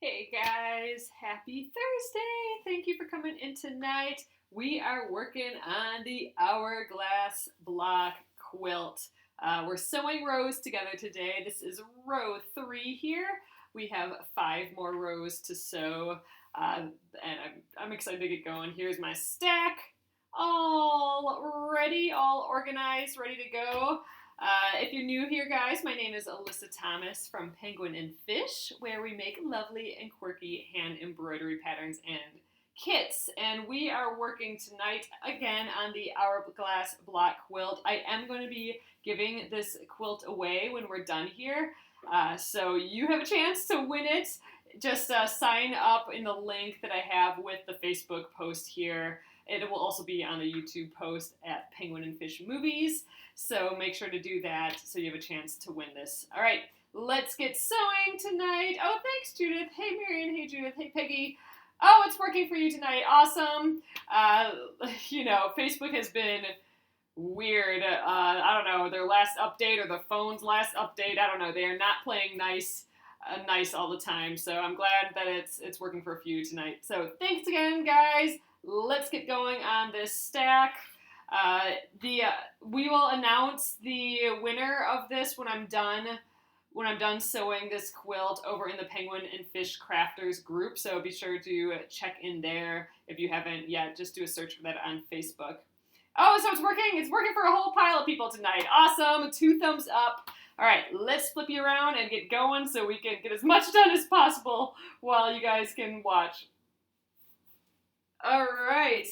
Hey guys, happy Thursday! Thank you for coming in tonight. We are working on the Hourglass block quilt. We're sewing rows together today. This is row 3 here. We have 5 more rows to sew, and I'm excited to get going. Here's my stack, all ready, all organized, ready to go. If you're new here, guys, my name is Alyssa Thomas from Penguin and Fish, where we make lovely and quirky hand embroidery patterns and kits. And we are working tonight again on the Hourglass block quilt. I am going to be giving this quilt away when we're done here. So you have a chance to win it. Just sign up in the link that I have with the Facebook post here. It will also be on the YouTube post at Penguin and Fish Movies. So make sure to do that so you have a chance to win this. All right, let's get sewing tonight. Oh, thanks, Judith. Hey, Marion. Hey, Judith. Hey, Peggy. Oh, it's working for you tonight. Awesome. Facebook has been weird. I don't know, their last update or the phone's last update. I don't know. They are not playing nice all the time. So I'm glad that it's working for a few tonight. So thanks again, guys. Let's get going on this stack. We will announce the winner of this when I'm done sewing this quilt over in the Penguin and Fish Crafters group. So be sure to check in there if you haven't yet. Just do a search for that on Facebook. Oh, so it's working. It's working for a whole pile of people tonight. Awesome. 2 thumbs up. All right, let's flip you around and get going so we can get as much done as possible while you guys can watch. All right.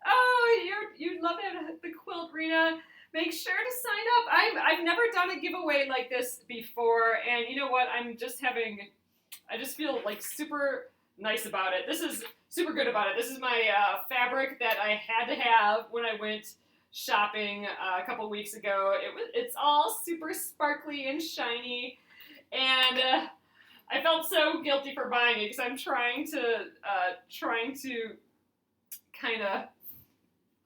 Oh, you'd love to have the quilt, Rena. Make sure to sign up. I've never done a giveaway like this before, and you know what? I just feel like super nice about it. This is super good about it. This is my fabric that I had to have when I went shopping a couple weeks ago. It's all super sparkly and shiny, and I felt so guilty for buying it because I'm trying to kind of,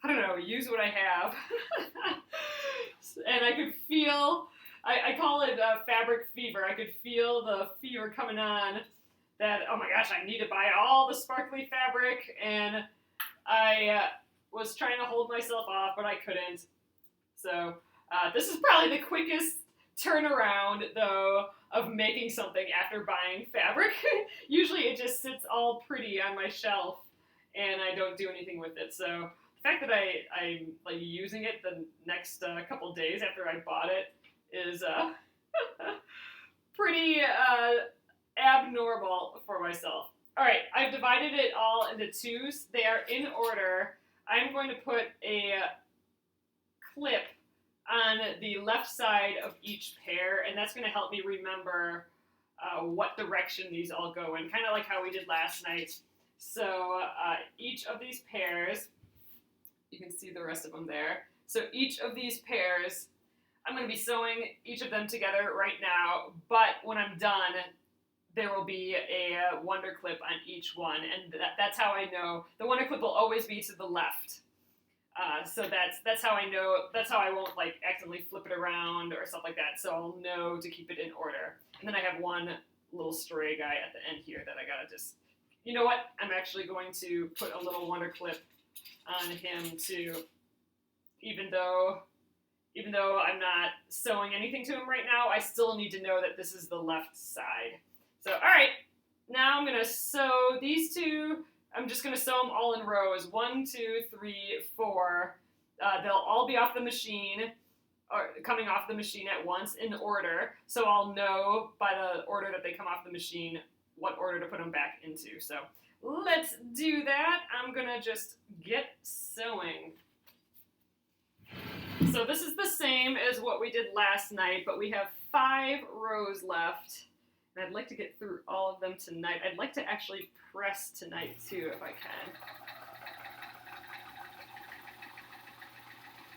I don't know, use what I have. And I could feel, I call it fabric fever. I could feel the fever coming on that, oh my gosh, I need to buy all the sparkly fabric. And I was trying to hold myself off, but I couldn't. So this is probably the quickest turnaround, though, of making something after buying fabric. Usually it just sits all pretty on my shelf and I don't do anything with it. So the fact that I'm like using it the next couple days after I bought it is pretty abnormal for myself. All right, I've divided it all into 2s. They are in order. I'm going to put a clip on the left side of each pair, and that's going to help me remember what direction these all go in, kind of like how we did last night. So each of these pairs, you can see the rest of them there. So each of these pairs, I'm going to be sewing each of them together right now, but when I'm done, there will be a wonder clip on each one, and that's how I know. The wonder clip will always be to the left. So that's how I know, that's how I won't like accidentally flip it around or stuff like that, so I'll know to keep it in order. And then I have one little stray guy at the end here that I gotta just, you know what, I'm actually going to put a little wonder clip on him too, even though I'm not sewing anything to him right now, I still need to know that this is the left side. So, all right, now I'm going to sew these 2. I'm just going to sew them all in rows. 1, 2, 3, 4. They'll all be off the machine, or coming off the machine at once in order. So I'll know by the order that they come off the machine what order to put them back into. So let's do that. I'm going to just get sewing. So this is the same as what we did last night, but we have 5 rows left. And I'd like to get through all of them tonight. I'd like to actually press tonight too, if I can.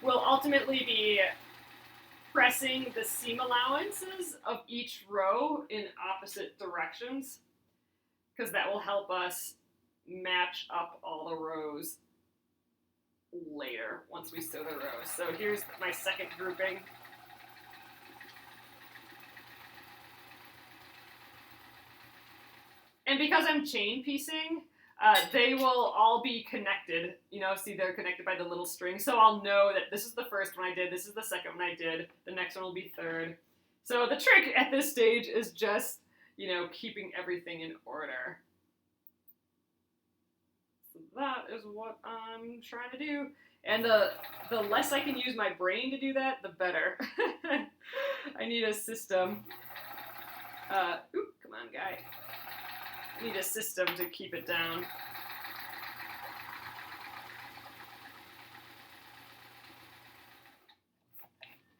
We'll ultimately be pressing the seam allowances of each row in opposite directions, because that will help us match up all the rows later once we sew the rows. So here's my second grouping. And because I'm chain piecing, they will all be connected. You know, see, they're connected by the little string. So I'll know that this is the first one I did, this is the second one I did, the next one will be third. So the trick at this stage is just, you know, keeping everything in order. So that is what I'm trying to do. And the less I can use my brain to do that, the better. I need a system. Oop, come on, guy. I need a system to keep it down.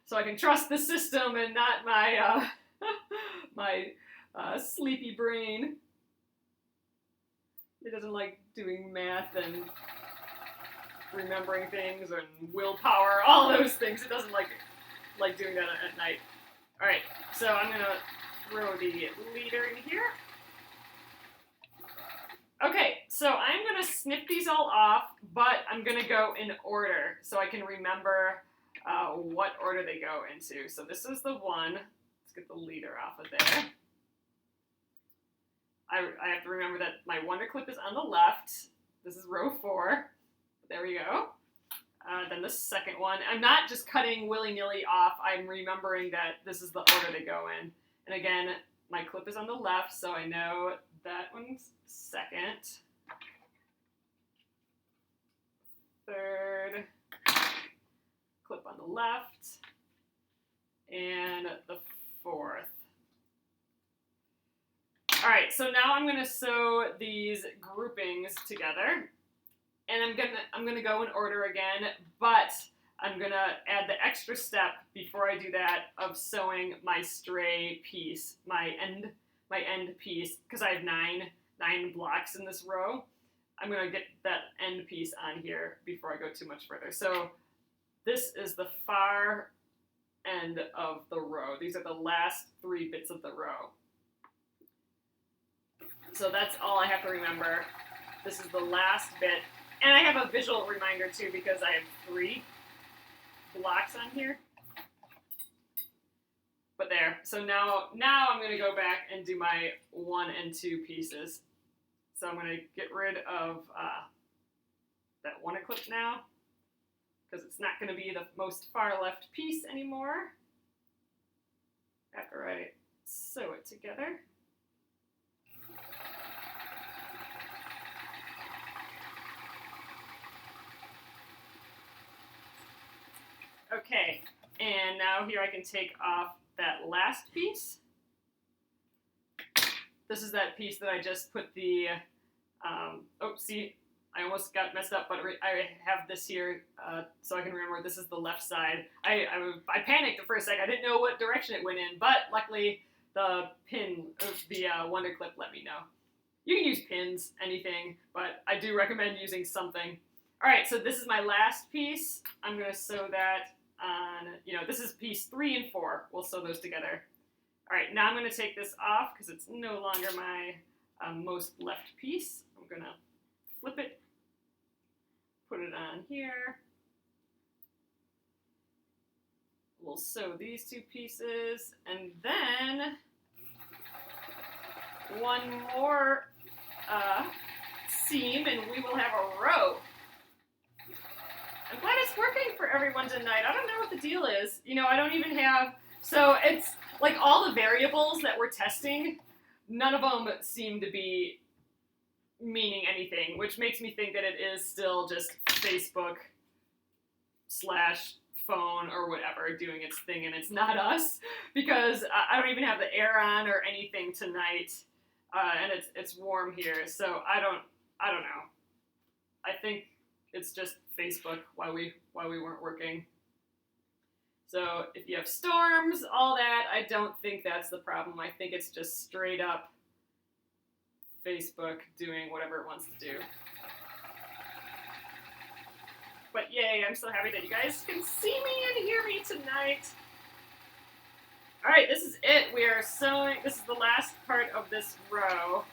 So I can trust the system and not my my sleepy brain. It doesn't like doing math and remembering things and willpower, all those things. It doesn't like doing that at night. All right, so I'm gonna throw the leader in here. Okay, so I'm gonna snip these all off, but I'm gonna go in order so I can remember what order they go into. So this is the one. Let's get the leader off of there. I have to remember that my wonder clip is on the left. This is row 4. There we go. Then the second one. I'm not just cutting willy-nilly off. I'm remembering that this is the order they go in. And again, my clip is on the left, so I know that one's second. Third. Clip on the left. And the fourth. All right, so now I'm gonna sew these groupings together, and I'm gonna go in order again, but I'm gonna add the extra step before I do that of sewing my stray piece, my end piece, because I have nine blocks in this row. I'm gonna get that end piece on here before I go too much further. So this is the far end of the row. These are the last 3 bits of the row. So that's all I have to remember. This is the last bit. And I have a visual reminder too because I have 3 blocks on here. But there. So now I'm going to go back and do my 1 and 2 pieces. So I'm going to get rid of that wonder clip now because it's not going to be the most far left piece anymore after I sew it together. Okay, and now here I can take off that last piece. This is that piece that I just put the, oh, see, I almost got messed up, but I have this here so I can remember this is the left side. I panicked for a sec. I didn't know what direction it went in, but luckily the pin, the wonder clip let me know. You can use pins, anything, but I do recommend using something. All right, so this is my last piece. I'm going to sew that on, this is piece 3 and 4. We'll sew those together. All right, now I'm going to take this off because it's no longer my most left piece. I'm going to flip it, put it on here. We'll sew these 2 pieces, and then one more seam, and we will have a row. I'm glad it's working for everyone tonight. I don't know what the deal is. I don't even have, so it's like all the variables that we're testing, none of them seem to be meaning anything, which makes me think that it is still just Facebook / phone or whatever doing its thing, and it's not us, because I don't even have the air on or anything tonight, and it's warm here, so I don't know. I think it's just Facebook why we weren't working. So if you have storms, all that, I don't think that's the problem. I think it's just straight up Facebook doing whatever it wants to do. But yay, I'm so happy that you guys can see me and hear me tonight. All right, this is it. We are sewing. This is the last part of this row. All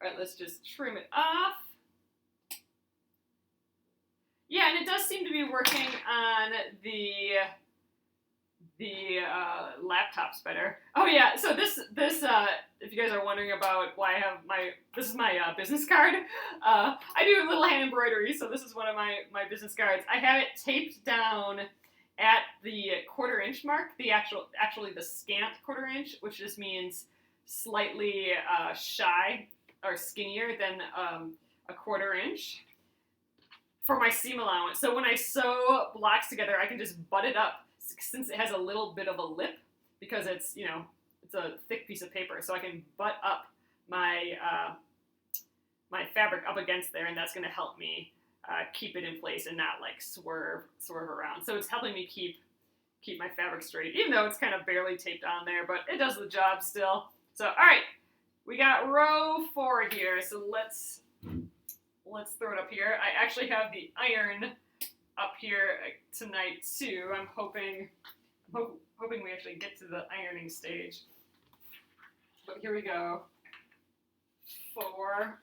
right, let's just trim it off. Yeah, and it does seem to be working on the the laptop's better. Oh yeah, so this if you guys are wondering about why I have this is my business card. I do a little hand embroidery, so this is one of my business cards. I have it taped down at the 1/4 inch mark, actually the scant 1/4 inch, which just means slightly shy or skinnier than a 1/4 inch for my seam allowance. So when I sew blocks together, I can just butt it up since it has a little bit of a lip because it's, you know, it's a thick piece of paper. So I can butt up my my fabric up against there, and that's going to help me keep it in place and not like swerve around. So it's helping me keep my fabric straight, even though it's kind of barely taped on there, but it does the job still. So, all right, we got row 4 here. So let's throw it up here. I actually have the iron up here tonight too. I'm hoping we actually get to the ironing stage. But here we go. 4.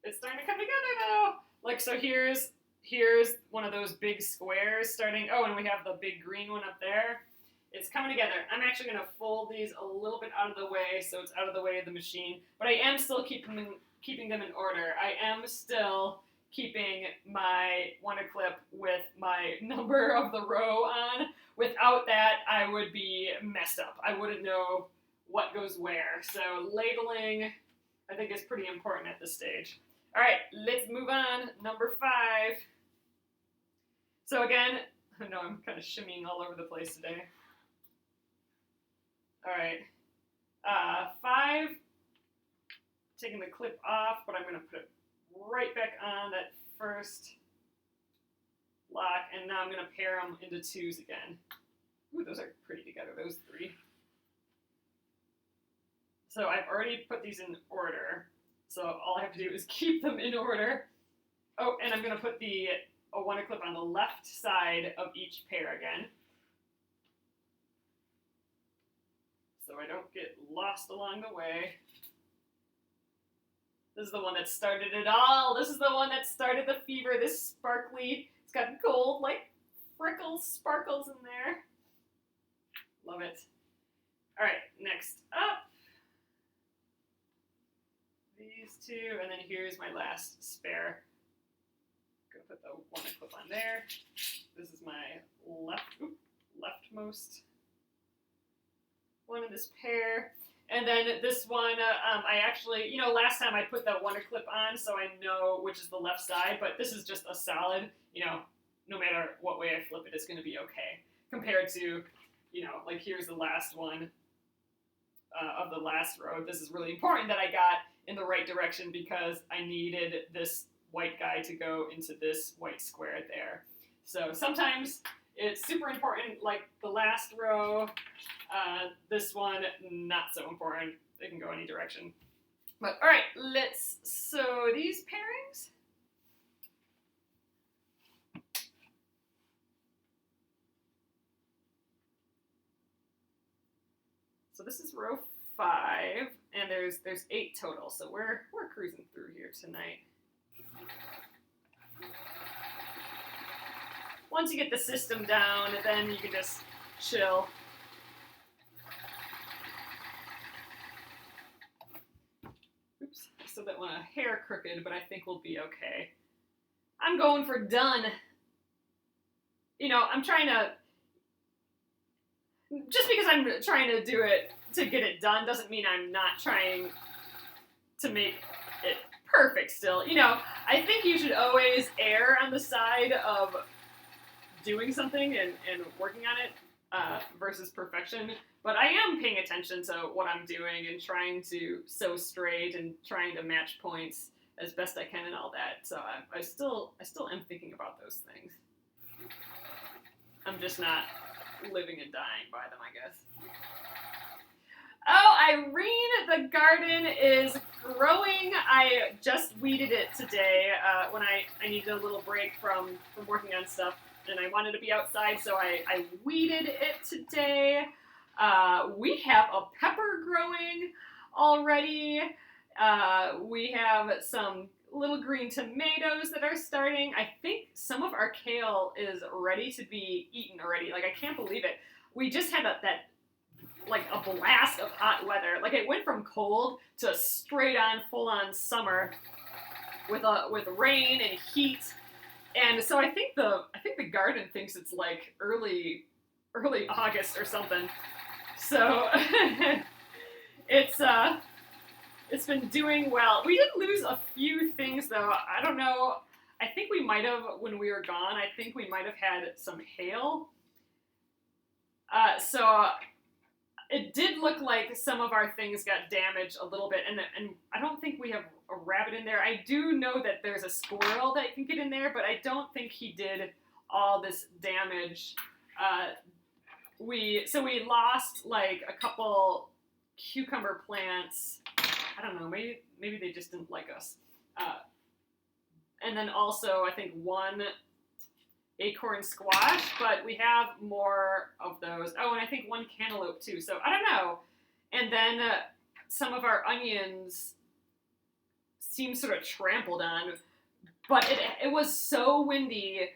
It's starting to come together though. Like, so here's one of those big squares starting. Oh, and we have the big green one up there. It's coming together. I'm actually going to fold these a little bit out of the way so it's out of the way of the machine. But I am still keeping them in order. I am still keeping my wonder clip with my number of the row on. Without that, I would be messed up. I wouldn't know what goes where. So labeling, I think, is pretty important at this stage. All right, let's move on. Number 5. So again, I know I'm kind of shimmying all over the place today. All right, 5, taking the clip off, but I'm going to put it right back on that first lock, and now I'm going to pair them into 2s again. Ooh, those are pretty together, those 3. So I've already put these in order, so all I have to do is keep them in order. Oh, and I'm going to put the wonder clip on the left side of each pair again, so I don't get lost along the way. This is the one that started it all. This is the one that started the fever. This sparkly, it's got gold, like, freckles, sparkles in there. Love it. All right, next up. These 2, and then here's my last spare. Gonna put the wonder clip on there. This is my leftmost one in this pair. And then this one, I actually, you know, last time I put that wonder clip on so I know which is the left side, but this is just a solid, you know, no matter what way I flip it, it's going to be okay. Compared to, you know, like here's the last one of the last row. This is really important that I got in the right direction because I needed this white guy to go into this white square there. So sometimes it's super important, like the last row. This one, not so important. They can go any direction. But all right, let's sew these pairings. So this is row 5, and there's 8 total. So we're cruising through here tonight. Once you get the system down, then you can just chill. Oops, I still got one hair crooked, but I think we'll be okay. I'm going for done. You know, I'm trying to, just because I'm trying to do it to get it done doesn't mean I'm not trying to make it perfect still. You know, I think you should always err on the side of doing something and working on it versus perfection. But I am paying attention to what I'm doing and trying to sew straight and trying to match points as best I can and all that. So I still am thinking about those things. I'm just not living and dying by them, I guess. Oh, Irene, the garden is growing. I just weeded it today when I needed a little break from working on stuff, and I wanted to be outside, so I weeded it today. We have a pepper growing already. We have some little green tomatoes that are starting. I think some of our kale is ready to be eaten already. Like, I can't believe it. We just had that like a blast of hot weather. Like, it went from cold to straight on full on summer with rain and heat. And so I think the garden thinks it's like early August or something. So it's been doing well. We did lose a few things though. I don't know. I think we might have, when we were gone, I think we might have had some hail. So it did look like some of our things got damaged a little bit, and I don't think we have a rabbit in there. I do know that there's a squirrel that can get in there, but I don't think he did all this damage. We lost like a couple cucumber plants. I don't know, maybe they just didn't like us. And then also I think one acorn squash, but we have more of those. Oh, and I think one cantaloupe too. So I don't know. And then some of our onions seem sort of trampled on, but it was so windy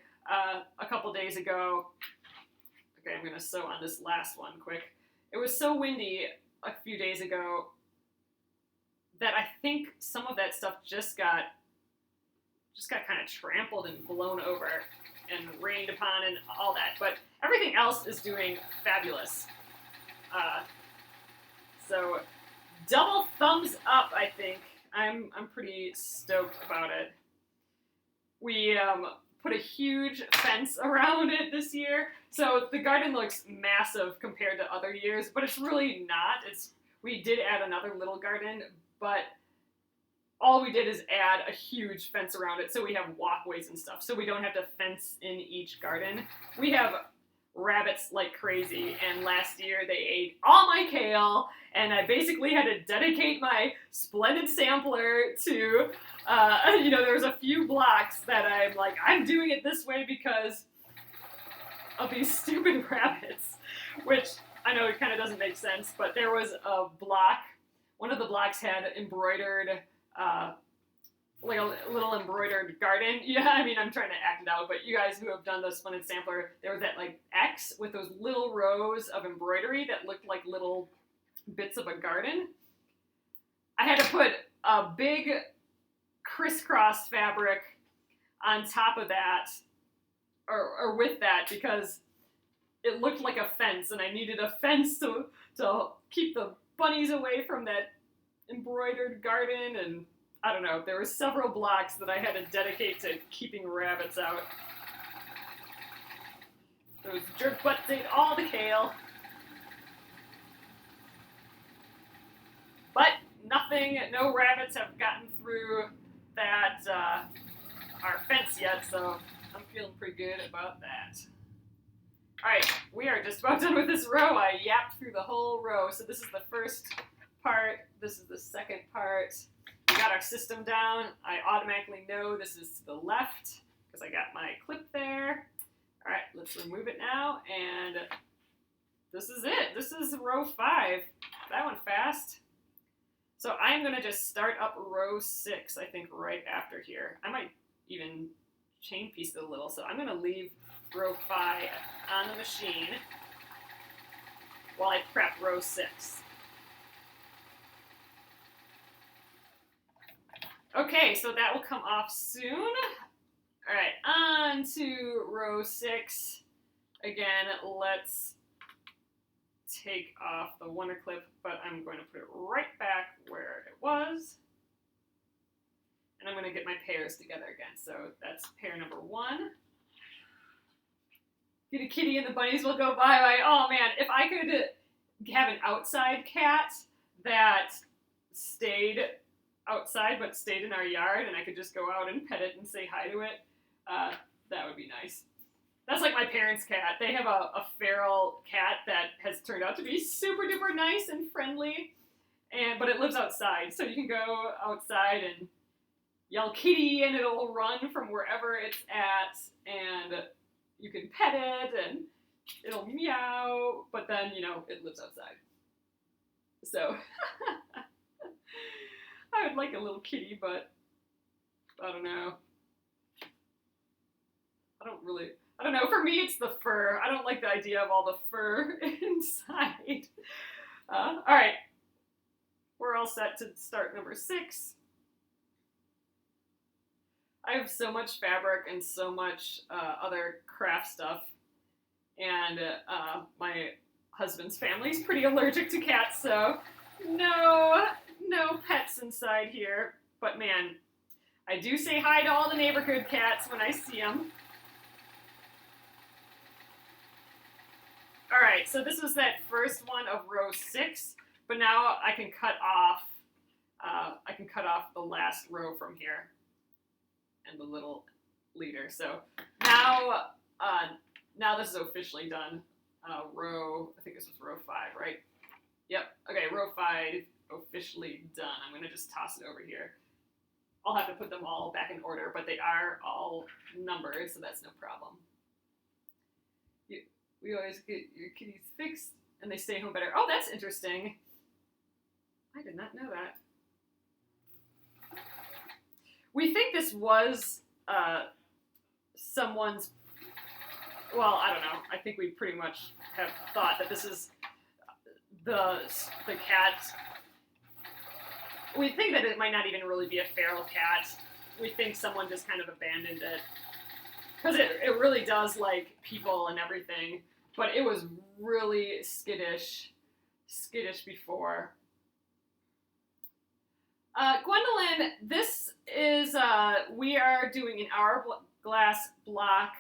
a couple days ago. Okay, I'm gonna sew on this last one quick. It was so windy a few days ago that I think some of that stuff just got kind of trampled and blown over and rained upon and all that. But everything else is doing fabulous. So double thumbs up, I think. I'm pretty stoked about it. We put a huge fence around it this year. So the garden looks massive compared to other years, but it's really not. We did add another little garden, but all we did is add a huge fence around it, so we have walkways and stuff, so we don't have to fence in each garden. We have rabbits like crazy, and last year they ate all my kale, and I basically had to dedicate my splendid sampler to, there was a few blocks that I'm like, I'm doing it this way because of these stupid rabbits, which I know it kind of doesn't make sense, but there was a block, one of the blocks had embroidered, like a little embroidered garden. Yeah, I mean, I'm trying to act it out, but you guys who have done the splendid sampler, there was that like X with those little rows of embroidery that looked like little bits of a garden. I had to put a big crisscross fabric on top of that, or with that, because it looked like a fence, and I needed a fence to keep the bunnies away from that embroidered garden, and I don't know, there were several blocks that I had to dedicate to keeping rabbits out. Those jerk butts ate all the kale. But no rabbits have gotten through that, our fence yet, so I'm feeling pretty good about that. Alright, we are just about done with this row. I yapped through the whole row, so this is the first part, this is the second part. We got our system down. I automatically know this is to the left because I got my clip there. All right, let's remove it now, and this is it. This is row 5. That went fast. So I'm going to just start up row 6, I think, right after here. I might even chain piece it a little, so I'm going to leave row 5 on the machine while I prep row 6. Okay, so that will come off soon. All right, on to row 6. Again, let's take off the wonder clip, but I'm going to put it right back where it was. And I'm going to get my pairs together again. So that's pair number 1. Get a kitty and the bunnies will go bye-bye. Oh man, if I could have an outside cat that stayed outside but stayed in our yard and I could just go out and pet it and say hi to it, that would be nice. That's like my parents' cat. They have a feral cat that has turned out to be super duper nice and friendly, but it lives outside, so you can go outside and yell kitty and it'll run from wherever it's at, and you can pet it and it'll meow, but then, it lives outside. So I would like a little kitty, but I don't know. I don't know. For me, it's the fur. I don't like the idea of all the fur inside. All right. We're all set to start number 6. I have so much fabric and so much other craft stuff. And my husband's family's pretty allergic to cats, so no pets inside here. But man, I do say hi to all the neighborhood cats when I see them. All right, so this was that first one of row 6, but now I can cut off. The last row from here, and the little leader. So now, now this is officially done. Row, I think this was row 5, right? Yep. Okay, row 5 officially done. I'm gonna just toss it over here. I'll have to put them all back in order, but they are all numbered, so that's no problem. We always get your kitties fixed, and they stay home better. Oh, that's interesting. I did not know that. We think this was someone's, well, I don't know. I think we pretty much have thought that this is the cat. We think that it might not even really be a feral cat. We think someone just kind of abandoned it. Because it really does like people and everything. But it was really skittish before. Gwendolyn, this is, we are doing an hourglass block.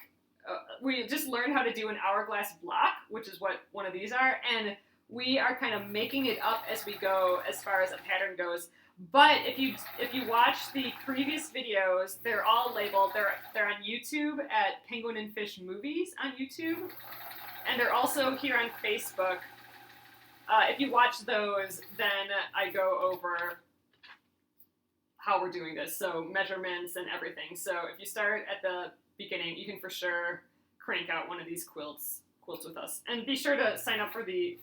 We just learned how to do an hourglass block, which is what one of these are, and we are kind of making it up as we go as far as a pattern goes. But if you watch the previous videos, they're all labeled. They're on YouTube at Penguin and Fish Movies on YouTube, and they're also here on Facebook. If you watch those, then I go over how we're doing this, so measurements and everything. So if you start at the beginning, you can for sure crank out one of these quilts with us. And be sure to sign up for the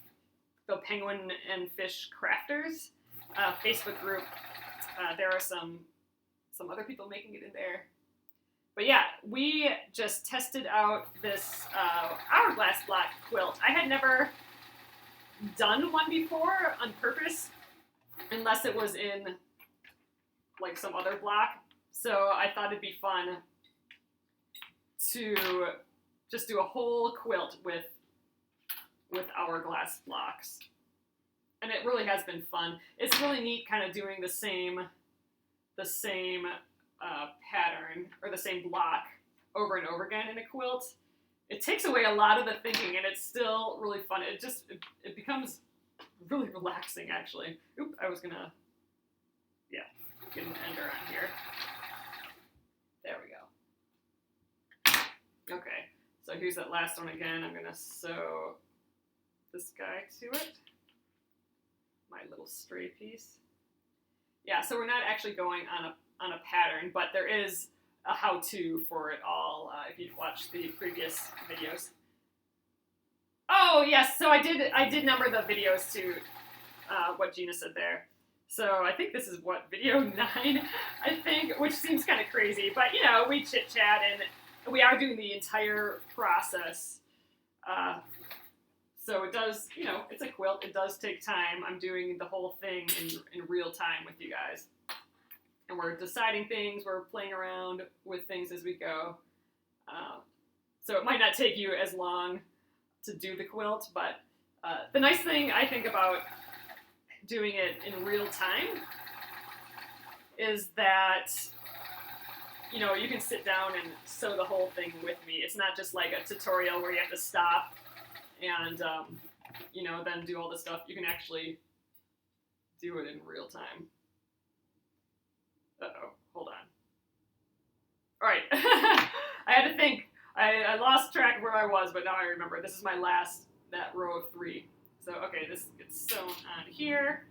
Penguin and Fish Crafters Facebook group. There are some other people making it in there. But yeah, we just tested out this hourglass block quilt. I had never done one before on purpose, unless it was in like some other block. So I thought it'd be fun to just do a whole quilt with hourglass blocks. And it really has been fun. It's really neat kind of doing the same pattern or the same block over and over again in a quilt. It takes away a lot of the thinking, and it's still really fun. It becomes really relaxing, actually. Oop, I was gonna, yeah, get an ender on here. There we go. Okay, so here's that last one again. I'm gonna sew this guy to it. My little stray piece. Yeah, so we're not actually going on a pattern, but there is a how-to for it all if you've watched the previous videos. Oh yes, so I did number the videos to what Gina said there. So I think this is what, video 9, I think, which seems kind of crazy, but you know, we chit chat and we are doing the entire process. So it does, you know, it's a quilt. It does take time. I'm doing the whole thing in real time with you guys. And we're deciding things. We're playing around with things as we go. So it might not take you as long to do the quilt, but the nice thing I think about doing it in real time is that, you know, you can sit down and sew the whole thing with me. It's not just like a tutorial where you have to stop and, you know, then do all this stuff. You can actually do it in real time. Uh-oh, hold on. All right, I had to think. I lost track of where I was, but now I remember. This is my last, that row of 3. So, okay, this gets sewn on here.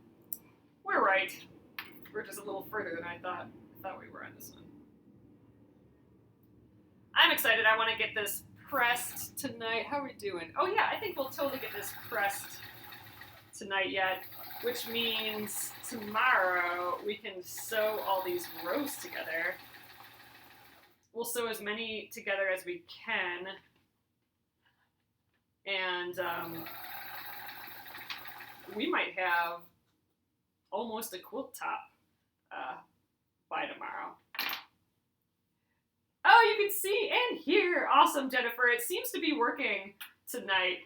We're right. We're just a little further than I thought we were on this one. I'm excited. I want to get this pressed tonight. How are we doing? Oh yeah, I think we'll totally get this pressed tonight yet, which means tomorrow we can sew all these rows together. we'll sew as many together as we can. And we might have almost a quilt top by tomorrow. Oh, you can see and hear. Awesome, Jennifer. It seems to be working tonight.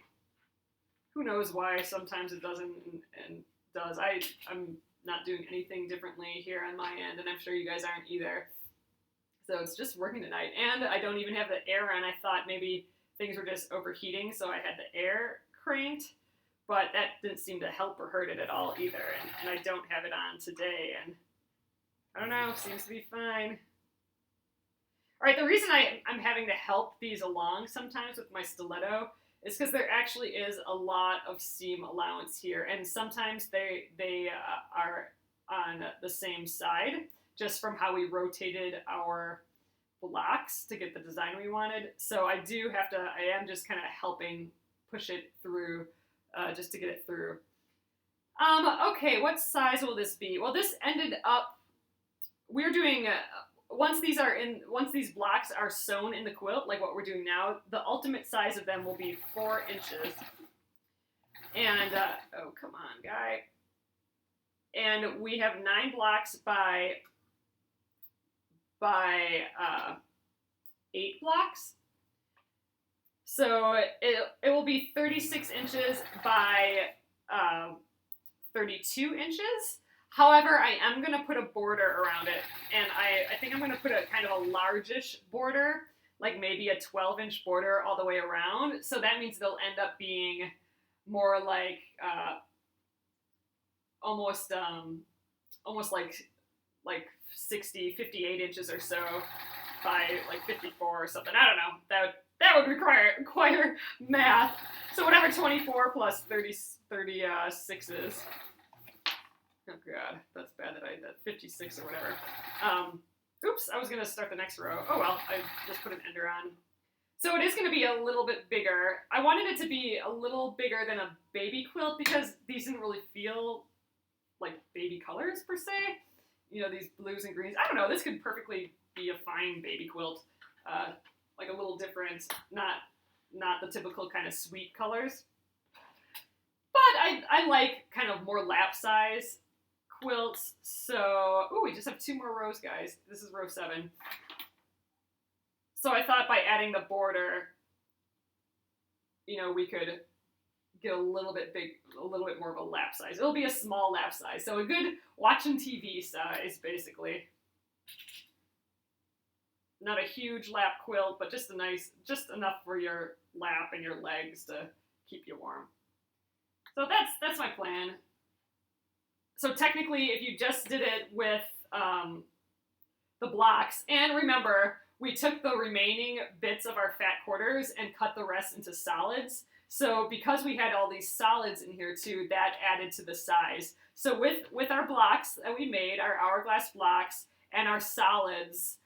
Who knows why? Sometimes it doesn't and does. I'm not doing anything differently here on my end, and I'm sure you guys aren't either. So it's just working tonight. And I don't even have the air on. I thought maybe things were just overheating, so I had the air cranked, but that didn't seem to help or hurt it at all either. And I don't have it on today, and I don't know, seems to be fine. All right, the reason I'm having to help these along sometimes with my stiletto is because there actually is a lot of seam allowance here, and sometimes they are on the same side, just from how we rotated our blocks to get the design we wanted. So I am just kind of helping push it through just to get it through. Okay, what size will this be? Well, this ended up, we're doing, once these blocks are sewn in the quilt, like what we're doing now, the ultimate size of them will be 4 inches. And, oh, come on, guy. And we have 9 blocks by 8 blocks. So it will be 36 inches by 32 inches. However, I am going to put a border around it, and I think I'm going to put a kind of a largish border, like maybe a 12-inch border all the way around. So that means they'll end up being more like almost like 58 inches or so by like 54 or something. I don't know. That would require math. So whatever 24 plus 36 is. Oh god, that's bad that I did 56 or whatever. Oops, I was gonna start the next row. Oh well, I just put an ender on. So it is gonna be a little bit bigger. I wanted it to be a little bigger than a baby quilt because these didn't really feel like baby colors per se. You know, these blues and greens. I don't know, this could perfectly be a fine baby quilt. Like a little different, not the typical kind of sweet colors. But I like kind of more lap size quilts. So, ooh, we just have 2 more rows, guys. This is row 7. So I thought by adding the border, you know, we could get a little bit more of a lap size. It'll be a small lap size. So a good watching TV size, basically. Not a huge lap quilt, but just enough for your lap and your legs to keep you warm. So that's my plan. So technically, if you just did it with the blocks, and remember, we took the remaining bits of our fat quarters and cut the rest into solids. So because we had all these solids in here too, that added to the size. So with our blocks that we made, our hourglass blocks and our solids,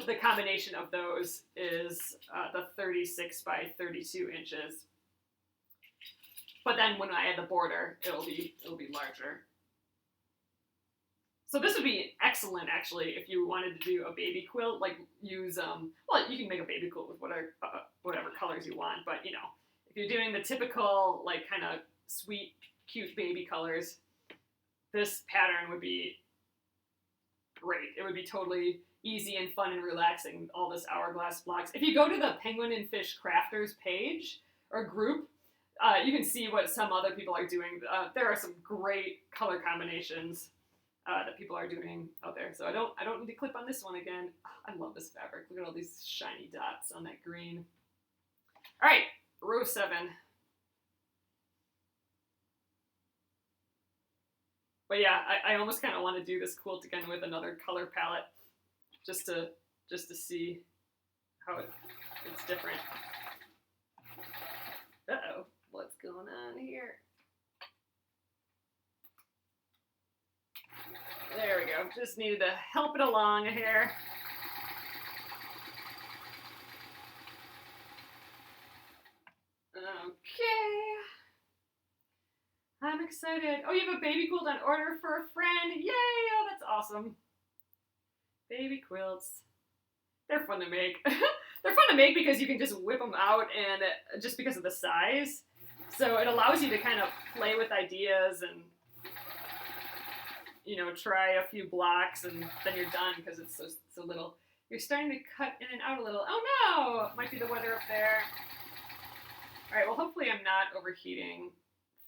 the combination of those is the 36 by 32 inches. But then when I add the border, it'll be larger. So this would be excellent, actually, if you wanted to do a baby quilt. Like use well, you can make a baby quilt with whatever colors you want. But you know, if you're doing the typical like kind of sweet, cute baby colors, this pattern would be great. It would be totally easy and fun and relaxing. All this hourglass blocks. If you go to the Penguin and Fish Crafters page or group, you can see what some other people are doing. There are some great color combinations that people are doing out there. So I don't need to clip on this one again. I love this fabric. Look at all these shiny dots on that green. All right, row 7. But yeah, I almost kind of want to do this quilt again with another color palette, just to see how it's different. Uh-oh, what's going on here? There we go. Just needed to help it along here. Okay. I'm excited. Oh, you have a baby quilt on order for a friend. Yay! Oh, that's awesome. Baby quilts. They're fun to make. They're fun to make because you can just whip them out, and just because of the size. So it allows you to kind of play with ideas and, you know, try a few blocks, and then you're done because it's so little. You're starting to cut in and out a little. Oh no! Might be the weather up there. All right, well, hopefully I'm not overheating.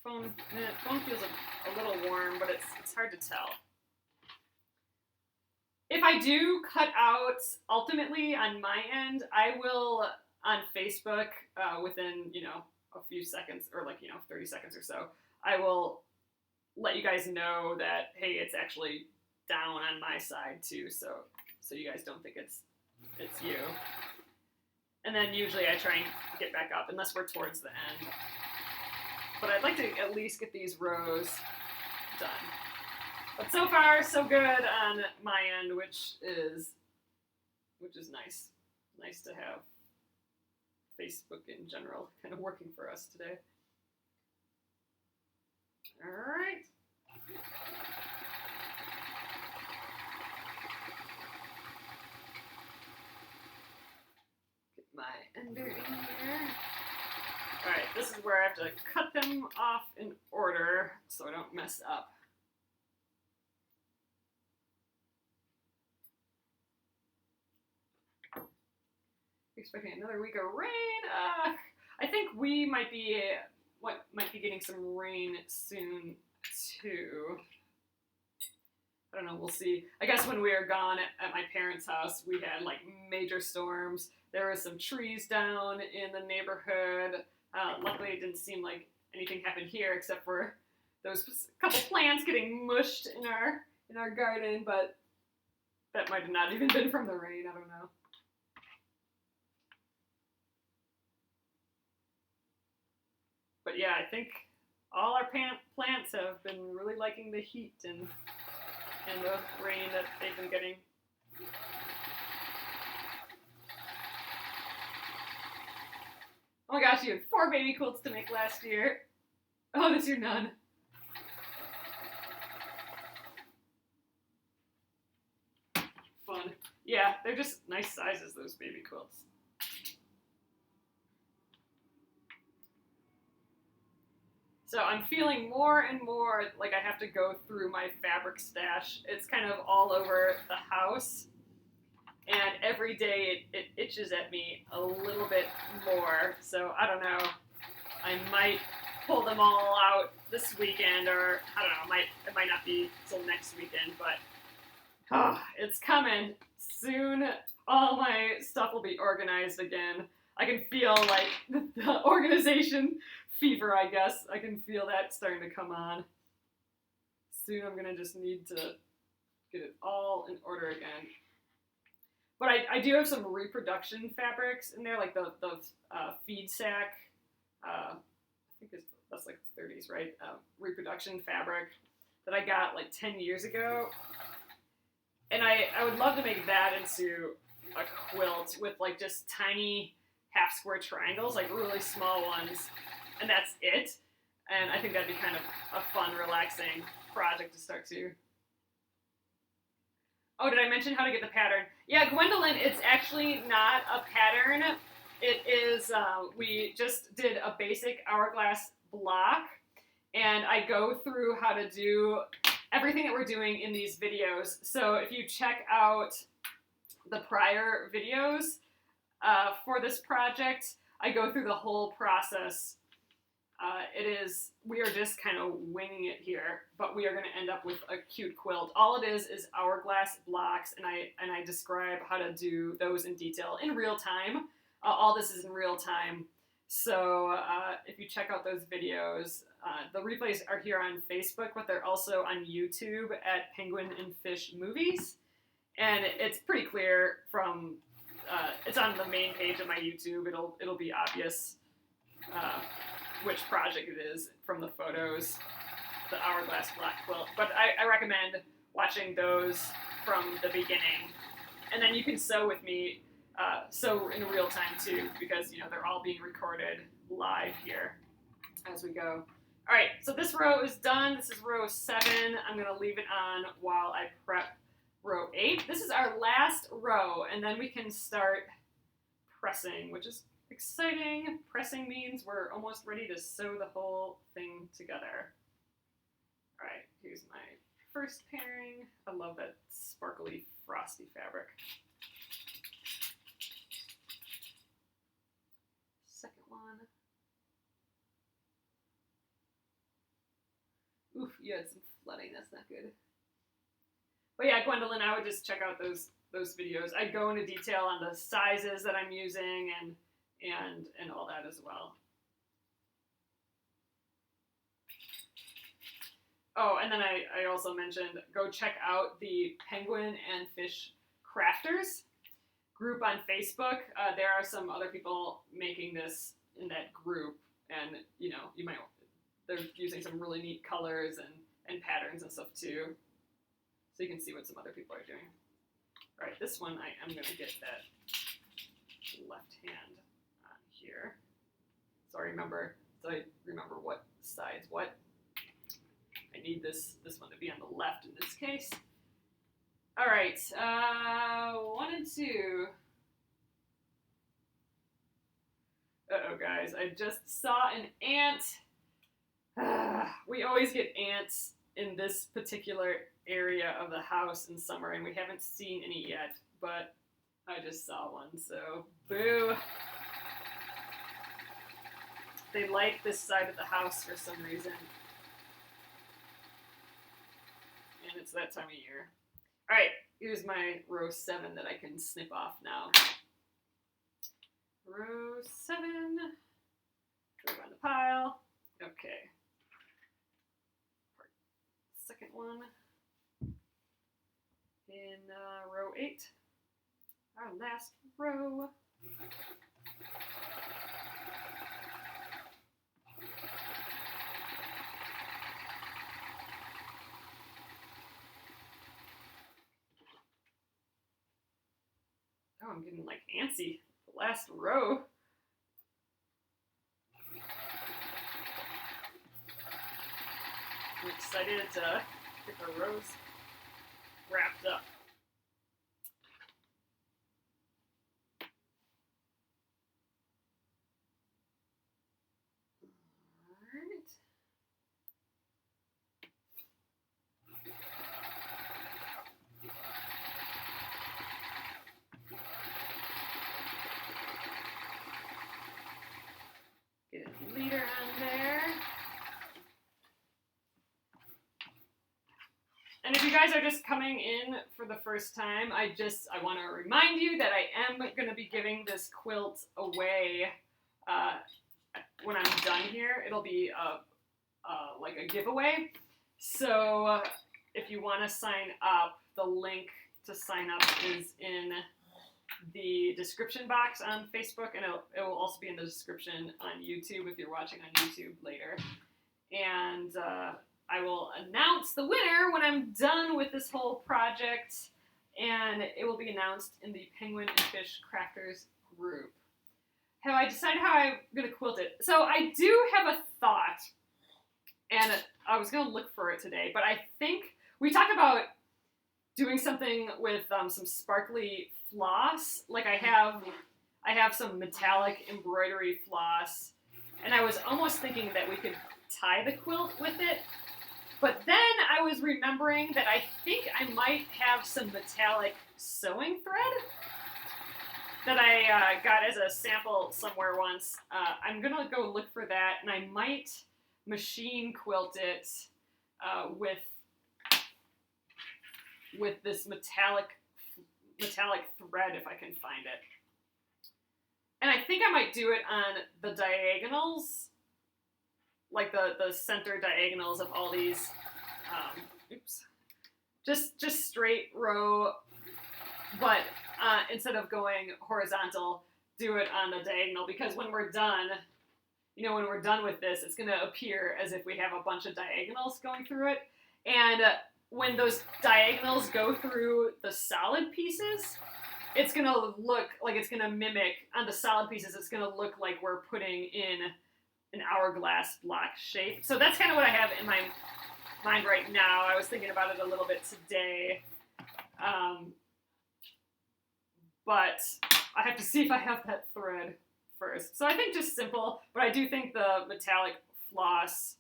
Phone feels a little warm, but it's hard to tell. If I do cut out, ultimately on my end, I will on Facebook within, you know, a few seconds, or like, you know, 30 seconds or so, I will let you guys know that, hey, it's actually down on my side too, so you guys don't think it's you. And then usually I try and get back up, unless we're towards the end. But I'd like to at least get these rows done. But so far, so good on my end, which is nice. Nice to have Facebook in general kind of working for us today. All right. Get my ender in here. All right, this is where I have to cut them off in order so I don't mess up. Expecting another week of rain. I think we might be getting some rain soon too. I don't know, we'll see. I guess when we were gone at my parents' house, we had like major storms. There were some trees down in the neighborhood. Luckily, it didn't seem like anything happened here except for those couple plants getting mushed in our garden, but that might have not even been from the rain. I don't know. But yeah, I think all our plants have been really liking the heat and the rain that they've been getting. Oh my gosh, you had 4 baby quilts to make last year. Oh, this year none. Fun. Yeah, they're just nice sizes, those baby quilts. So I'm feeling more and more like I have to go through my fabric stash. It's kind of all over the house. And every day it itches at me a little bit more. So I don't know. I might pull them all out this weekend, or I don't know, it might not be till next weekend, but it's coming. Soon all my stuff will be organized again. I can feel like the organization fever, I guess. I can feel that starting to come on. Soon I'm going to just need to get it all in order again. But I do have some reproduction fabrics in there, like the feed sack. I think that's like 30s, right? Reproduction fabric that I got like 10 years ago. And I would love to make that into a quilt with like just tiny half square triangles, like really small ones. And that's it. And I think that'd be kind of a fun, relaxing project to start to. Oh, did I mention how to get the pattern? Yeah, Gwendolyn, it's actually not a pattern. It is, we just did a basic hourglass block, and I go through how to do everything that we're doing in these videos. So if you check out the prior videos for this project, I go through the whole process. We are just kind of winging it here, but we are going to end up with a cute quilt. All it is hourglass blocks, and I describe how to do those in detail in real time. All this is in real time. So if you check out those videos, the replays are here on Facebook, but they're also on YouTube at Penguin and Fish Movies. And it's pretty clear from, it's on the main page of my YouTube. It'll be obvious which project it is from the photos, the hourglass black quilt. But I recommend watching those from the beginning. And then you can sew with me, sew in real time too, because they're all being recorded live here as we go. All right, so this row is done. This is row 7. I'm gonna leave it on while I prep row 8. This is our last row, and then we can start pressing, which is exciting. Pressing means we're almost ready to sew the whole thing together. All right, here's my first pairing. I love that sparkly, frosty fabric. Second one. Oof, you had some flooding, that's not good. But yeah, Gwendolyn, I would just check out those videos. I go into detail on the sizes that I'm using and all that as well. Oh, and then I also mentioned, go check out the Penguin and Fish Crafters group on Facebook. There are some other people making this in that group, and you know, they're using some really neat colors and patterns and stuff too. So you can see what some other people are doing. All right, this one I am going to get that left hand on here. So I remember what side's what. I need this one to be on the left in this case. All right, 1 and 2. Uh-oh, guys, I just saw an ant. We always get ants in this particular area of the house in summer, and we haven't seen any yet, but I just saw one, so boo. They like this side of the house for some reason. And it's that time of year. All right, here's my row 7 that I can snip off now. Row 7, put it on the pile. Okay. Second one in row 8, our last row. Oh, I'm getting like antsy. The last row. I'm excited to get the rows wrapped up. All right. Get a leader on there. And if you guys are just coming in for the first time, I want to remind you that I am going to be giving this quilt away when I'm done here. It'll be like a giveaway. So if you want to sign up, the link to sign up is in the description box on Facebook, and it will also be in the description on YouTube if you're watching on YouTube later. And I will announce the winner when I'm done with this whole project, and it will be announced in the Penguin and Fish Crafters group. Have I decided how I'm going to quilt it? So I do have a thought, and I was going to look for it today, but I think we talked about doing something with some sparkly floss. Like I have some metallic embroidery floss, and I was almost thinking that we could tie the quilt with it. But then I was remembering that I think I might have some metallic sewing thread that I got as a sample somewhere once. I'm going to go look for that, and I might machine quilt it with this metallic thread if I can find it. And I think I might do it on the diagonals, like the center diagonals of all these, just straight row, but instead of going horizontal, do it on the diagonal, because when we're done, when we're done with this, it's going to appear as if we have a bunch of diagonals going through it, and when those diagonals go through the solid pieces, it's going to look like it's going to mimic, on the solid pieces, it's going to look like we're putting in an hourglass block shape. So that's kind of what I have in my mind right now. I was thinking about it a little bit today. But I have to see if I have that thread first. So I think just simple, but I do think the metallic floss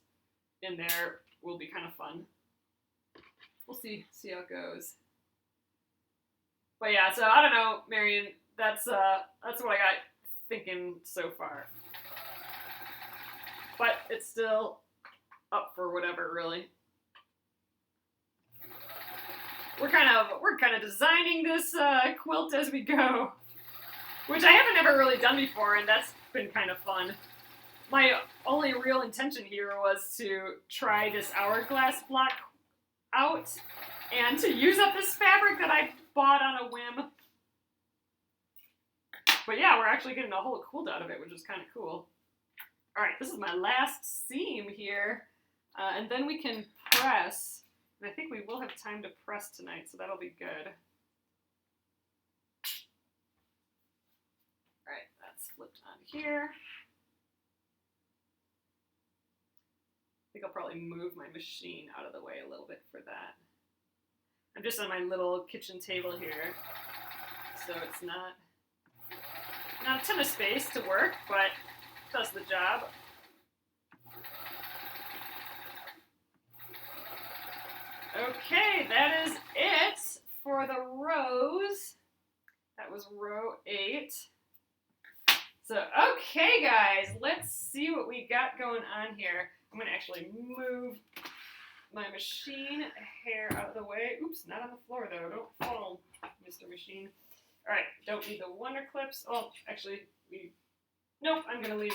in there will be kind of fun. We'll see how it goes. But yeah, so I don't know, Marion. That's what I got thinking so far. But it's still up for whatever, really. We're kind of designing this quilt as we go, which I haven't ever really done before, and that's been kind of fun. My only real intention here was to try this Hourglass block out and to use up this fabric that I bought on a whim. But yeah, we're actually getting a whole quilt out of it, which is kind of cool. All right, this is my last seam here, and then we can press. And I think we will have time to press tonight, so that'll be good. All right, that's flipped on here. I think I'll probably move my machine out of the way a little bit for that. I'm just on my little kitchen table here, so it's not a ton of space to work, but does the job. Okay, that is it for the rows. That was row 8. So, okay, guys, let's see what we got going on here. I'm going to actually move my machine hair out of the way. Oops, not on the floor, though. Don't fall, Mr. Machine. All right, don't need the wonder clips. Oh, actually, nope, I'm going to leave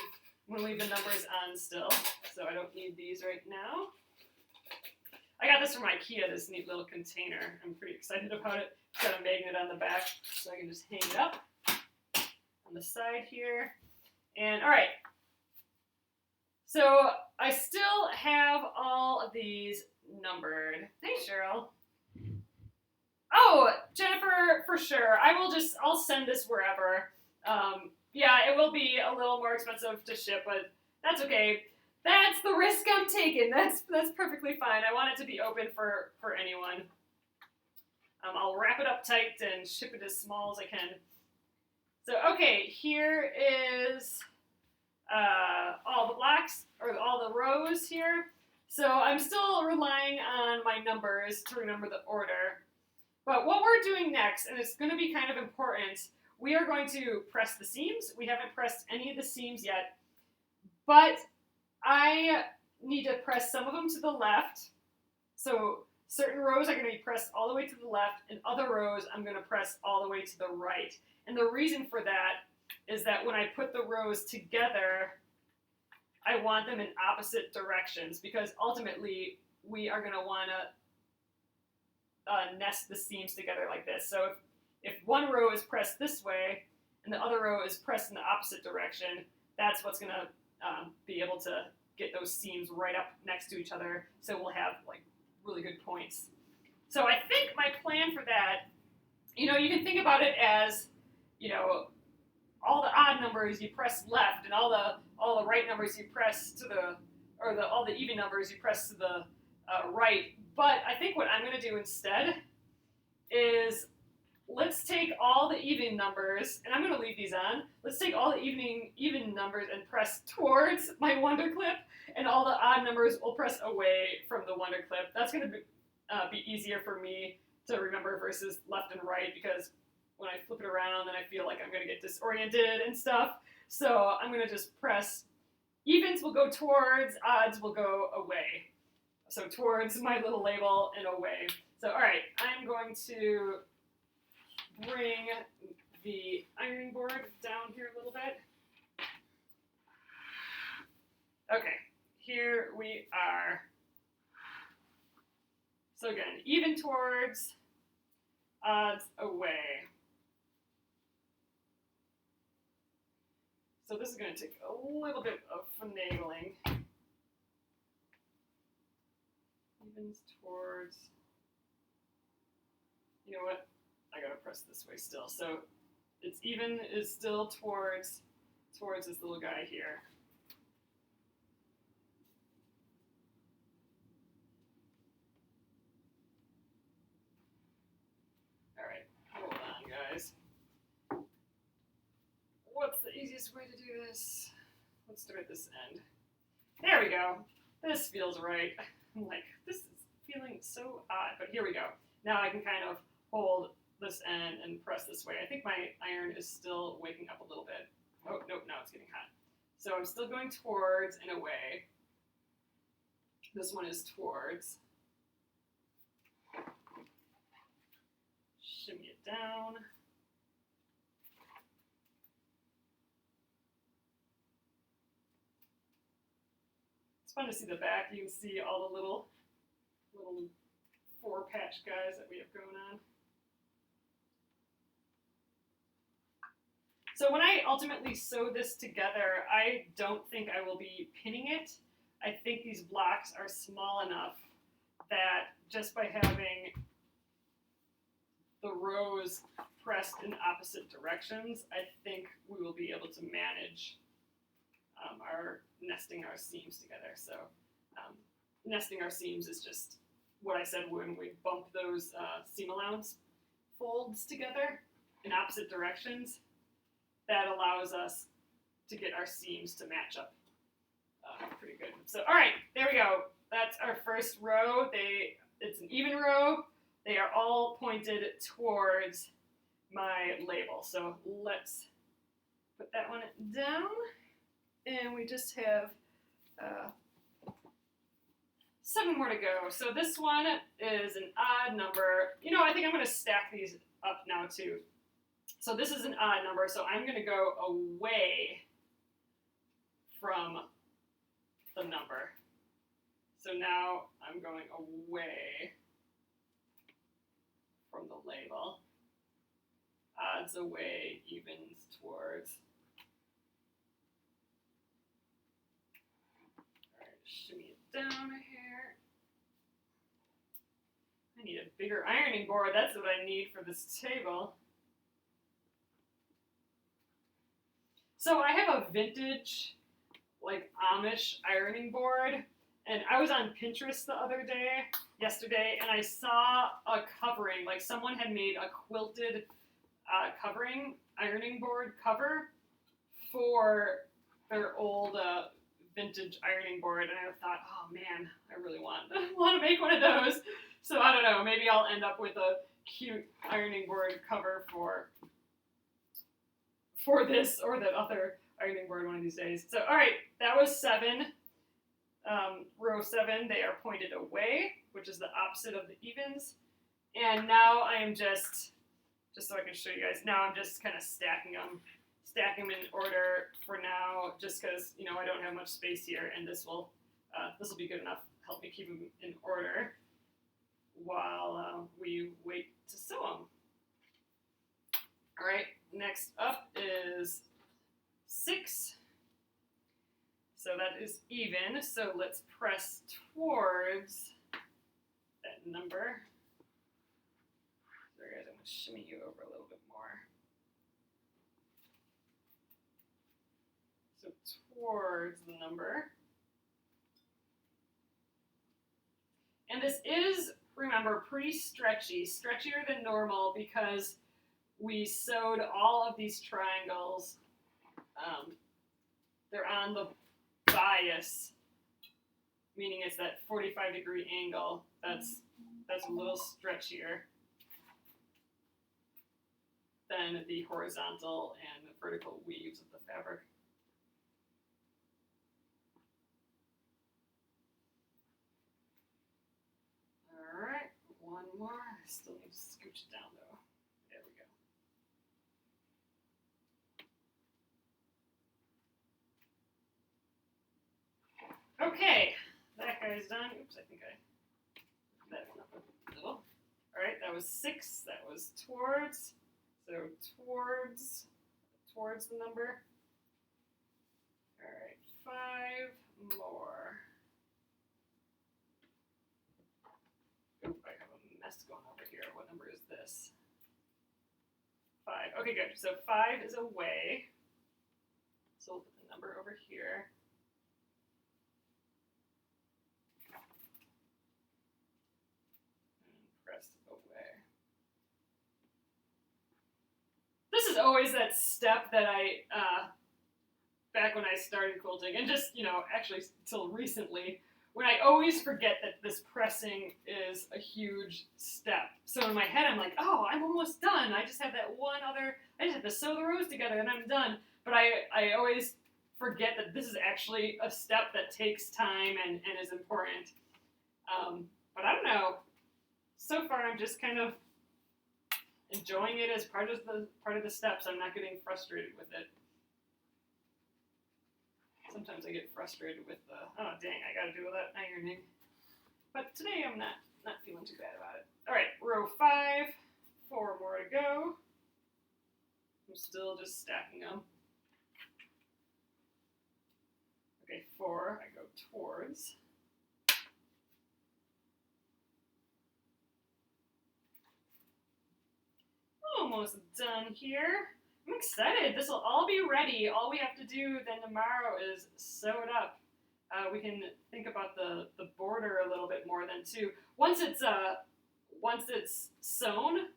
the numbers on still, so I don't need these right now. I got this from IKEA, this neat little container. I'm pretty excited about it. It's got a magnet on the back, so I can just hang it up on the side here. And all right, so I still have all of these numbered. Thanks, Cheryl. Oh, Jennifer, for sure. I'll send this wherever. Yeah, it will be a little more expensive to ship, but that's okay. That's the risk I'm taking. That's perfectly fine. I want it to be open for anyone. I'll wrap it up tight and ship it as small as I can. So, okay, here is all the blocks, or all the rows here. So I'm still relying on my numbers to remember the order. But what we're doing next, and it's going to be kind of important, we are going to press the seams. We haven't pressed any of the seams yet, but I need to press some of them to the left. So certain rows are going to be pressed all the way to the left, and other rows I'm going to press all the way to the right. And the reason for that is that when I put the rows together, I want them in opposite directions, because ultimately we are going to want to nest the seams together like this. So if one row is pressed this way and the other row is pressed in the opposite direction, that's what's going to be able to get those seams right up next to each other, so we'll have like really good points. So I think my plan for that, you can think about it as, all the odd numbers you press left, and all the right numbers you press to all the even numbers you press to the right. But I think what I'm going to do instead is, let's take all the even numbers, and I'm going to leave these on. Let's take all the even numbers and press towards my wonder clip, and all the odd numbers will press away from the wonder clip. That's going to be easier for me to remember versus left and right, because when I flip it around, then I feel like I'm going to get disoriented and stuff. So I'm going to just press, evens will go towards, odds will go away. So towards my little label and away. So all right, I'm going to bring the ironing board down here a little bit. Okay, here we are. So again, even towards, odds away. So this is going to take a little bit of finagling. Evens towards, you know what? I gotta press this way still. So it's even is still towards this little guy here. easiest way to do this. Let's start at this end. There we go. This feels right. I'm like, this is feeling so odd, but here we go. Now I can kind of hold this end and press this way. I think my iron is still waking up a little bit. Oh, nope, now it's getting hot. So I'm still going towards and away. This one is towards. Shimmy it down. It's fun to see the back. You can see all the little 4-patch guys that we have going on. So when I ultimately sew this together, I don't think I will be pinning it. I think these blocks are small enough that just by having the rows pressed in opposite directions, I think we will be able to manage nesting our seams together. So nesting our seams is just what I said when we bump those seam allowance folds together in opposite directions. That allows us to get our seams to match up pretty good. So, all right, there we go. That's our first row. It's an even row. They are all pointed towards my label. So let's put that one down. And we just have 7 more to go. So this one is an odd number. You know, I think I'm going to stack these up now too. So this is an odd number, so I'm going to go away from the number. So now I'm going away from the label. Odds away, evens towards. All right, shimmy it down here. I need a bigger ironing board. That's what I need for this table. So I have a vintage, like Amish ironing board, and I was on Pinterest yesterday, and I saw a covering, like someone had made a quilted covering, ironing board cover for their old vintage ironing board, and I thought, oh man, I really want to make one of those. So I don't know, maybe I'll end up with a cute ironing board cover for this or that other ironing board one of these days. So, all right, that was 7. Row 7, they are pointed away, which is the opposite of the evens. And now I am just so I can show you guys, now I'm just kind of stacking them in order for now, just because, you know, I don't have much space here, and this will be good enough to help me keep them in order while we wait to sew them. All right, next up is 6. So that is even. So let's press towards that number. Sorry guys, I'm going to shimmy you over a little bit more. So towards the number. And this is, remember, pretty stretchy, stretchier than normal because we sewed all of these triangles. They're on the bias, meaning it's that 45-degree angle. That's a little stretchier than the horizontal and the vertical weaves of the fabric. All right, one more. I still need to scooch it down though. There we go. Okay, that guy's done. Oops, I think I that one up a little. All right, that was 6. That was towards. So towards the number. All right, 5 more. Oop, I have a mess going over here. What number is this? 5. Okay, good. So 5 is away. So we'll put the number over here. This is always that step that I back when I started quilting, and just, you know, actually till recently, when I always forget that this pressing is a huge step. So in my head, I'm like, oh, I'm almost done. I just have that one other, I just have to sew the rows together and I'm done. But I always forget that this is actually a step that takes time and is important. But I don't know. So far, I'm just kind of enjoying it as part of the steps. I'm not getting frustrated with it. Sometimes I get frustrated with the, oh dang, I gotta do all that ironing. But today I'm not feeling too bad about it. All right, row 5, 4 more to go. I'm still just stacking them. Okay, 4, I go towards. Almost done here. I'm excited. This will all be ready. All we have to do then tomorrow is sew it up. We can think about the border a little bit more then too. Once it's sewn,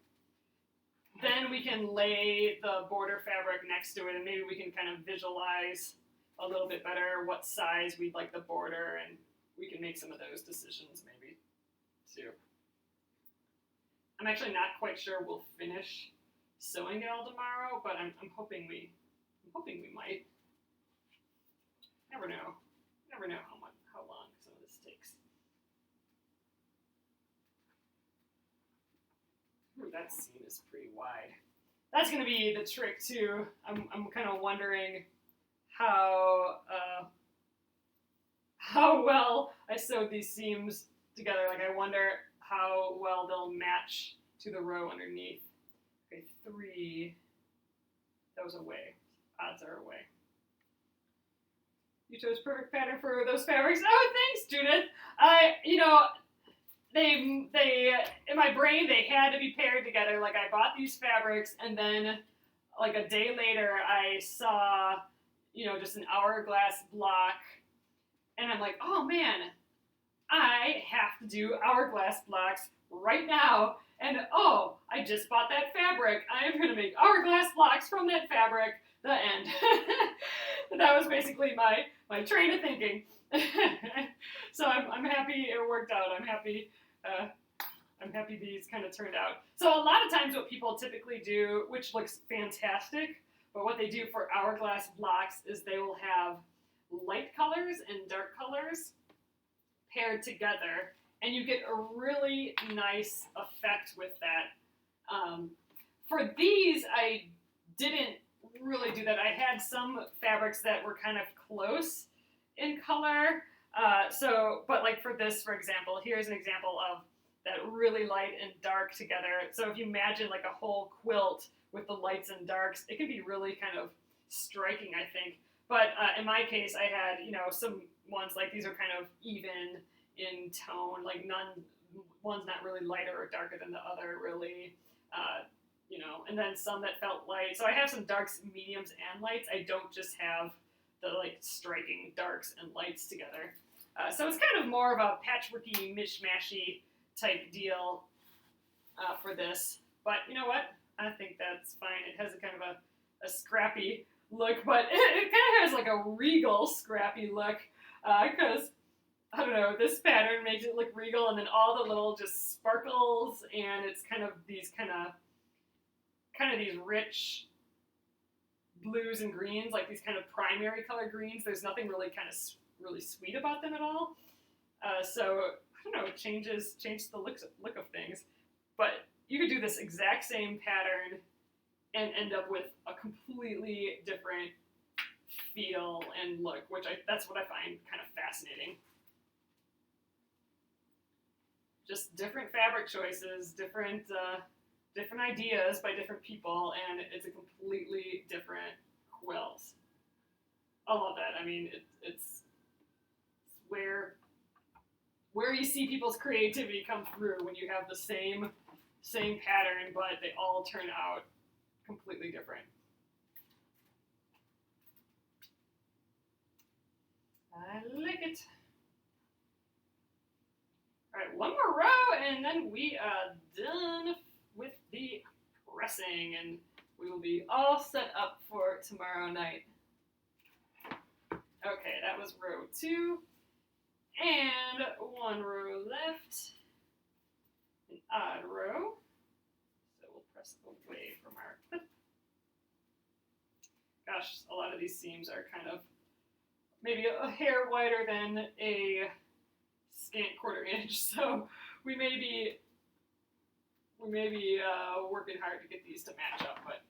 then we can lay the border fabric next to it, and maybe we can kind of visualize a little bit better what size we'd like the border, and we can make some of those decisions maybe too. I'm actually not quite sure we'll finish sewing it all tomorrow, but I'm hoping we might. Never know. Never know how long some of this takes. Ooh, that seam is pretty wide. That's gonna be the trick too. I'm kind of wondering how well I sewed these seams together. Like, I wonder how well they'll match to the row underneath. Okay, 3. That was away. Odds are away. You chose perfect pattern for those fabrics. Oh, thanks, Judith. They in my brain, they had to be paired together. Like, I bought these fabrics, and then like a day later, I saw, you know, just an Hourglass block, and I'm like, oh man, I have to do Hourglass blocks right now. And oh, I just bought that fabric. I am going to make Hourglass blocks from that fabric. The end. That was basically my train of thinking. So I'm happy it worked out. I'm happy these kind of turned out. So a lot of times what people typically do, which looks fantastic, but what they do for Hourglass blocks is they will have light colors and dark colors paired together, and you get a really nice effect with that. For these, I didn't really do that. I had some fabrics that were kind of close in color. But like for this, for example, here's an example of that really light and dark together. So if you imagine like a whole quilt with the lights and darks, it can be really kind of striking, I think. But in my case, I had, you know, some ones like these are kind of even in tone, like one's not really lighter or darker than the other, really, you know, and then some that felt light. So I have some darks, mediums, and lights. I don't just have the like striking darks and lights together. So it's kind of more of a patchworky, mishmashy type deal for this. But you know what? I think that's fine. It has a kind of a scrappy look, but it kind of has like a regal scrappy look, because I don't know, this pattern makes it look regal, and then all the little just sparkles, and it's kind of these these rich blues and greens, like these kind of primary color greens. There's nothing really really sweet about them at all. So I don't know, it changes the look of things. But you could do this exact same pattern and end up with a completely different feel and look, that's what I find kind of fascinating. Just different fabric choices, different ideas by different people, and it's a completely different quilt. I love that. I mean, it's where you see people's creativity come through when you have the same pattern, but they all turn out completely different. I like it. All right, one more row, and then we are done with the pressing, and we will be all set up for tomorrow night. Okay, that was row 2. And 1 row left. An odd row. So we'll press away from our clip. Gosh, a lot of these seams are kind of maybe a hair wider than a scant 1/4 inch, so we may be working hard to get these to match up, but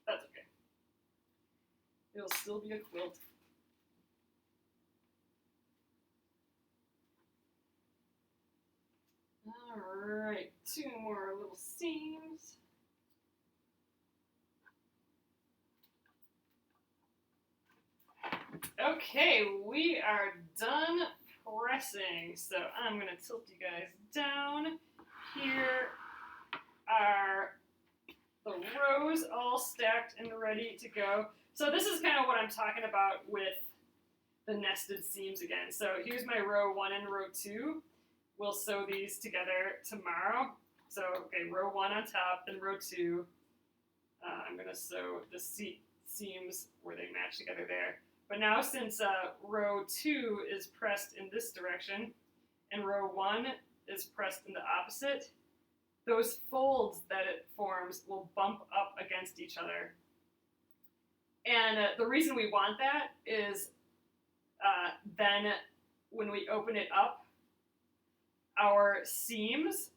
that's okay. It'll still be a quilt. All right, 2 more little seams. Okay, we are done pressing. So I'm going to tilt you guys down. Here are the rows all stacked and ready to go. So this is kind of what I'm talking about with the nested seams again. So here's my row 1 and row 2. We'll sew these together tomorrow. So, okay, row 1 on top, then row 2. I'm going to sew the seams where they match together there. But now since row 2 is pressed in this direction and row 1 is pressed in the opposite, those folds that it forms will bump up against each other. And the reason we want that is then when we open it up, our seams,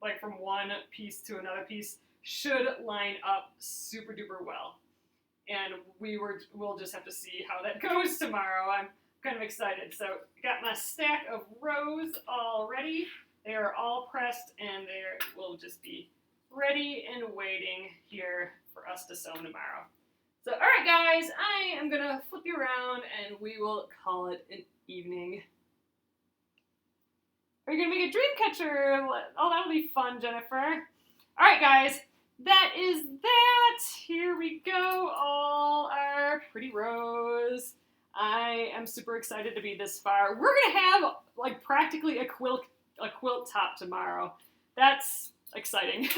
like from one piece to another piece, should line up super duper well. And we'll just have to see how that goes tomorrow. I'm kind of excited. So got my stack of rows all ready. They are all pressed and they will just be ready and waiting here for us to sew tomorrow. So all right guys, I am gonna flip you around and we will call it an evening. Are you gonna make a dream catcher? Oh, that'll be fun, Jennifer. All right guys, that is that. Here we go, all our pretty rows. I am super excited to be this far. We're gonna have like practically a quilt top tomorrow. That's exciting.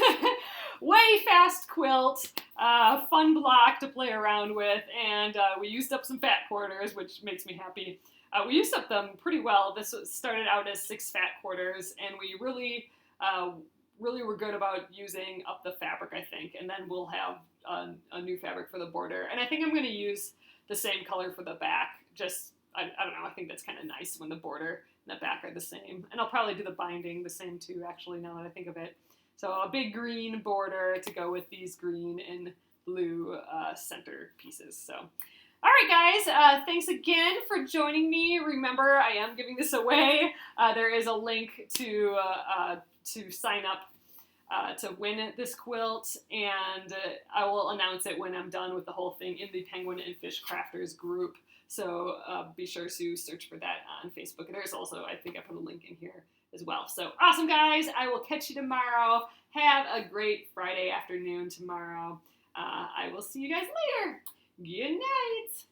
Way fast quilt, fun block to play around with, and we used up some fat quarters, which makes me happy. We used up them pretty well. This started out as 6 fat quarters, and we really were good about using up the fabric, I think, and then we'll have a new fabric for the border. And I think I'm going to use the same color for the back. Just, I don't know, I think that's kind of nice when the border and the back are the same. And I'll probably do the binding the same too, actually, now that I think of it. So a big green border to go with these green and blue center pieces. So, all right, guys, thanks again for joining me. Remember, I am giving this away. There is a link to sign up to win this quilt, and I will announce it when I'm done with the whole thing in the Penguin and Fish Crafters group. So be sure to search for that on Facebook. There's also, I think I put a link in here as well. So awesome, guys. I will catch you tomorrow. Have a great Friday afternoon tomorrow. I will see you guys later. Good night.